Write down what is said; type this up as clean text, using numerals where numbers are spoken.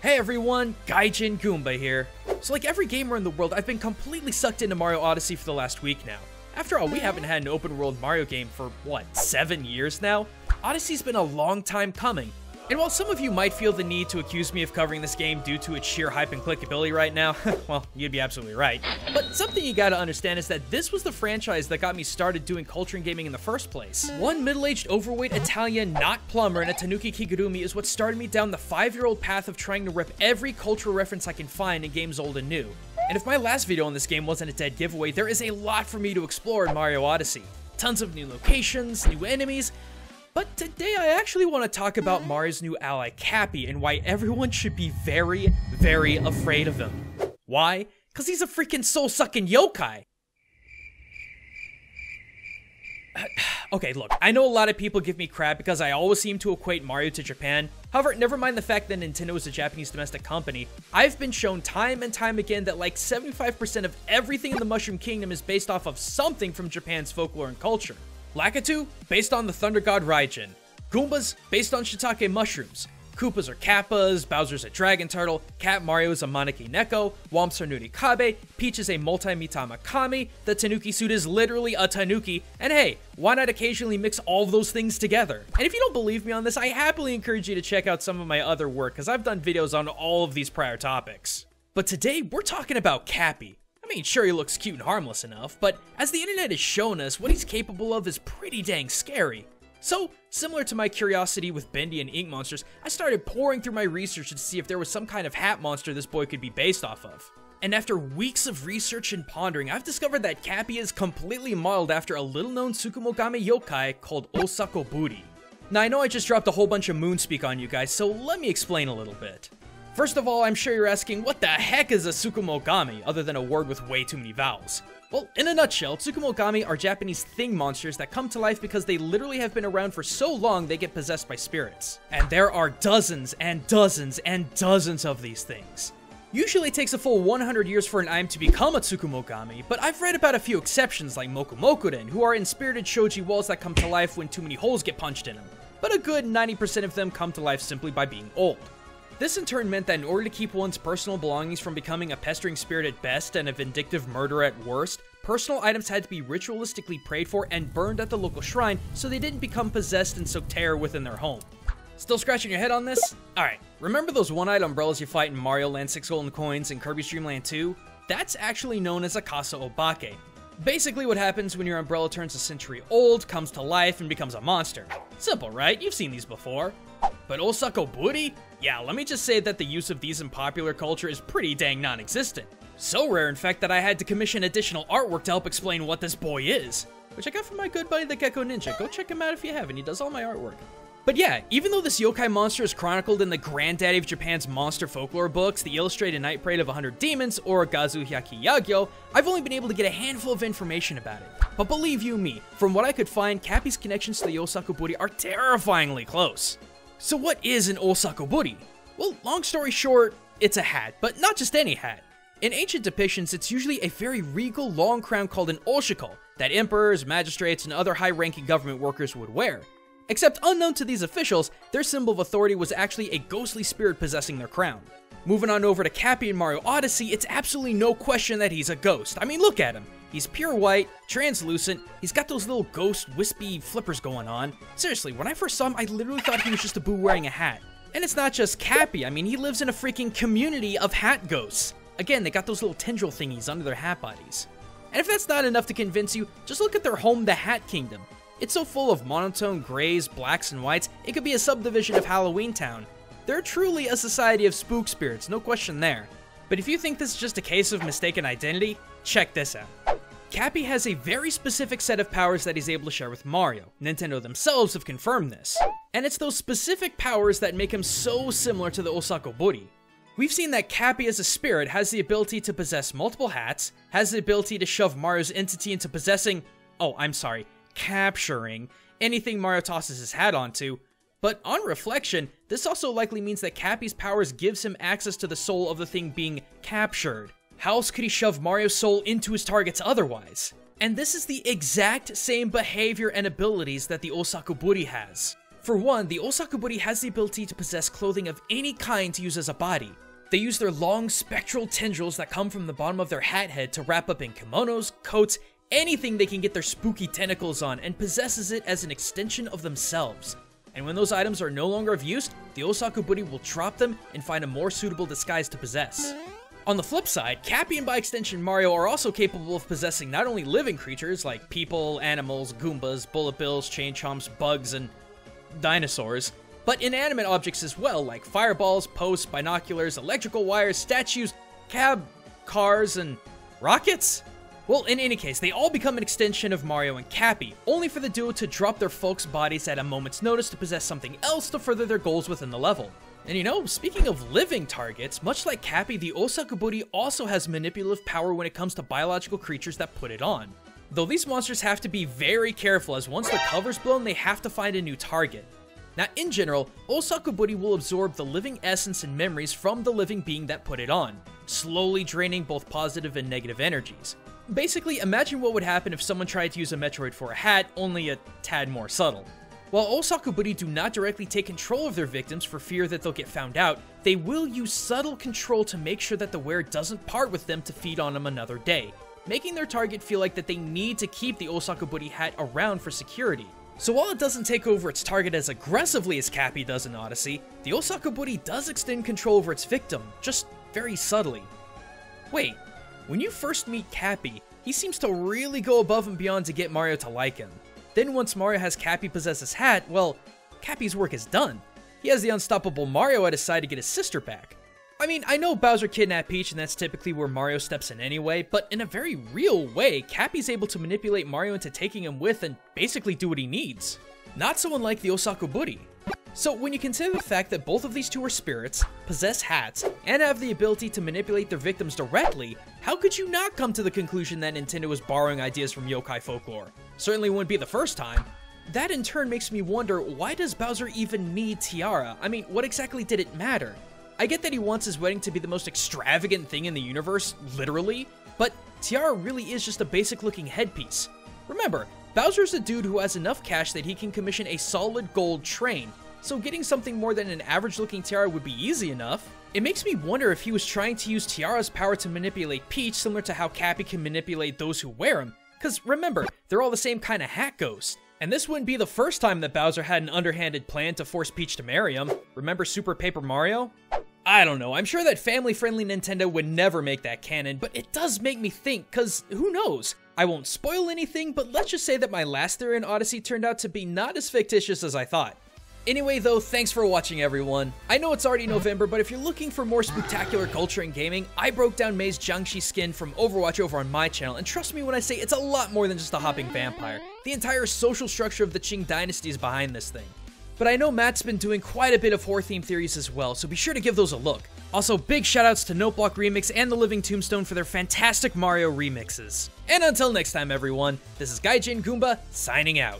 Hey everyone, Gaijin Goomba here. So like every gamer in the world, I've been completely sucked into Mario Odyssey for the last week now. After all, we haven't had an open world Mario game for, what, 7 years now? Odyssey's been a long time coming. And while some of you might feel the need to accuse me of covering this game due to its sheer hype and clickability right now, well, you'd be absolutely right. But something you gotta understand is that this was the franchise that got me started doing culture and gaming in the first place. One middle-aged, overweight Italian, not plumber, and a Tanuki Kigurumi is what started me down the 5-year-old path of trying to rip every cultural reference I can find in games old and new. And if my last video on this game wasn't a dead giveaway, there is a lot for me to explore in Mario Odyssey. Tons of new locations, new enemies. But today I actually want to talk about Mario's new ally Cappy and why everyone should be very, very afraid of him. Why? Because he's a freaking soul-sucking yokai! Okay, look, I know a lot of people give me crap because I always seem to equate Mario to Japan. However, never mind the fact that Nintendo is a Japanese domestic company, I've been shown time and time again that like 75% of everything in the Mushroom Kingdom is based off of something from Japan's folklore and culture. Lakitu, based on the Thunder God Raijin. Goombas, based on shiitake mushrooms. Koopas are Kappas, Bowser's a Dragon Turtle, Cat Mario is a Maneki Neko, Womps are Nurikabe, Peach is a Multi-Mitama Kami, the Tanuki suit is literally a Tanuki, and hey, why not occasionally mix all of those things together? And if you don't believe me on this, I happily encourage you to check out some of my other work, because I've done videos on all of these prior topics. But today, we're talking about Cappy. I mean, sure, he looks cute and harmless enough, but as the internet has shown us, what he's capable of is pretty dang scary. So, similar to my curiosity with Bendy and Ink Monsters, I started pouring through my research to see if there was some kind of hat monster this boy could be based off of. And after weeks of research and pondering, I've discovered that Cappy is completely modeled after a little-known Tsukumogami yokai called Osakoburi. Now, I know I just dropped a whole bunch of moonspeak on you guys, so let me explain a little bit. First of all, I'm sure you're asking, what the heck is a Tsukumogami, other than a word with way too many vowels? Well, in a nutshell, Tsukumogami are Japanese thing monsters that come to life because they literally have been around for so long they get possessed by spirits. And there are dozens and dozens and dozens of these things. Usually it takes a full 100 years for an item to become a Tsukumogami, but I've read about a few exceptions like Mokumokuren, who are inspirited shoji walls that come to life when too many holes get punched in them. But a good 90% of them come to life simply by being old. This in turn meant that in order to keep one's personal belongings from becoming a pestering spirit at best and a vindictive murderer at worst, personal items had to be ritualistically prayed for and burned at the local shrine so they didn't become possessed and soak terror within their home. Still scratching your head on this? Alright, remember those one-eyed umbrellas you fight in Mario Land 6 Golden Coins and Kirby's Dream Land 2? That's actually known as a Kasa Obake. Basically what happens when your umbrella turns a century old, comes to life, and becomes a monster. Simple, right? You've seen these before. But Osakoburi? Yeah, let me just say that the use of these in popular culture is pretty dang non-existent. So rare, in fact, that I had to commission additional artwork to help explain what this boy is. Which I got from my good buddy the Gecko Ninja. Go check him out if you haven't, he does all my artwork. But yeah, even though this yokai monster is chronicled in the granddaddy of Japan's monster folklore books, the Illustrated Night Parade of 100 Demons, or Gazu Hyaki Yagyo, I've only been able to get a handful of information about it. But believe you me, from what I could find, Cappy's connections to the Osakoburi are terrifyingly close. So what is an Osakoburi? Well, long story short, it's a hat, but not just any hat. In ancient depictions, it's usually a very regal long crown called an oshiko that emperors, magistrates, and other high-ranking government workers would wear. Except unknown to these officials, their symbol of authority was actually a ghostly spirit possessing their crown. Moving on over to Cappy in Mario Odyssey, it's absolutely no question that he's a ghost. I mean, look at him. He's pure white, translucent, he's got those little ghost wispy flippers going on. Seriously, when I first saw him, I literally thought he was just a boo wearing a hat. And it's not just Cappy, I mean, he lives in a freaking community of hat ghosts. Again, they got those little tendril thingies under their hat bodies. And if that's not enough to convince you, just look at their home, the Hat Kingdom. It's so full of monotone grays, blacks, and whites, it could be a subdivision of Halloween Town. They're truly a society of spook spirits, no question there. But if you think this is just a case of mistaken identity, check this out. Cappy has a very specific set of powers that he's able to share with Mario. Nintendo themselves have confirmed this. And it's those specific powers that make him so similar to the Osakoburi. We've seen that Cappy as a spirit has the ability to possess multiple hats, has the ability to shove Mario's entity into capturing anything Mario tosses his hat onto. But on reflection, this also likely means that Cappy's powers gives him access to the soul of the thing being captured. How else could he shove Mario's soul into his targets otherwise? And this is the exact same behavior and abilities that the Osakoburi has. For one, the Osakuburi has the ability to possess clothing of any kind to use as a body. They use their long spectral tendrils that come from the bottom of their hat head to wrap up in kimonos, coats, anything they can get their spooky tentacles on, and possesses it as an extension of themselves. And when those items are no longer of use, the Osakuburi will drop them and find a more suitable disguise to possess. On the flip side, Cappy and by extension Mario are also capable of possessing not only living creatures like people, animals, Goombas, bullet bills, chain chomps, bugs, and dinosaurs, but inanimate objects as well, like fireballs, posts, binoculars, electrical wires, statues, cars, and rockets? Well, in any case, they all become an extension of Mario and Cappy, only for the duo to drop their folks' bodies at a moment's notice to possess something else to further their goals within the level. And you know, speaking of living targets, much like Cappy, the Osakuburi also has manipulative power when it comes to biological creatures that put it on. Though these monsters have to be very careful, as once their cover's blown, they have to find a new target. Now, in general, Osakuburi will absorb the living essence and memories from the living being that put it on, slowly draining both positive and negative energies. Basically, imagine what would happen if someone tried to use a Metroid for a hat, only a tad more subtle. While Osakuburi do not directly take control of their victims for fear that they'll get found out, they will use subtle control to make sure that the wearer doesn't part with them to feed on them another day, making their target feel like that they need to keep the Osakuburi hat around for security. So while it doesn't take over its target as aggressively as Cappy does in Odyssey, the Osakuburi does extend control over its victim, just very subtly. Wait, when you first meet Cappy, he seems to really go above and beyond to get Mario to like him. Then once Mario has Cappy possess his hat, well, Cappy's work is done. He has the unstoppable Mario at his side to get his sister back. I mean, I know Bowser kidnapped Peach and that's typically where Mario steps in anyway, but in a very real way, Cappy's able to manipulate Mario into taking him with and basically do what he needs. Not so unlike the Osakuburi. So when you consider the fact that both of these two are spirits, possess hats, and have the ability to manipulate their victims directly, how could you not come to the conclusion that Nintendo is borrowing ideas from yokai folklore? Certainly wouldn't be the first time. That in turn makes me wonder, why does Bowser even need Tiara? I mean, what exactly did it matter? I get that he wants his wedding to be the most extravagant thing in the universe, literally, but Tiara really is just a basic looking headpiece. Remember, Bowser's a dude who has enough cash that he can commission a solid gold train, so getting something more than an average looking tiara would be easy enough. It makes me wonder if he was trying to use Tiara's power to manipulate Peach similar to how Cappy can manipulate those who wear him, cause remember, they're all the same kind of hat ghost. And this wouldn't be the first time that Bowser had an underhanded plan to force Peach to marry him. Remember Super Paper Mario? I don't know, I'm sure that family-friendly Nintendo would never make that canon, but it does make me think, cause who knows? I won't spoil anything, but let's just say that my last theory in Odyssey turned out to be not as fictitious as I thought. Anyway though, thanks for watching everyone. I know it's already November, but if you're looking for more spectacular culture in gaming, I broke down Mei's Jiangshi skin from Overwatch over on my channel, and trust me when I say it's a lot more than just a hopping vampire. The entire social structure of the Qing dynasty is behind this thing. But I know Matt's been doing quite a bit of horror-themed theories as well, so be sure to give those a look. Also, big shoutouts to Noteblock Remix and The Living Tombstone for their fantastic Mario remixes. And until next time everyone, this is Gaijin Goomba, signing out.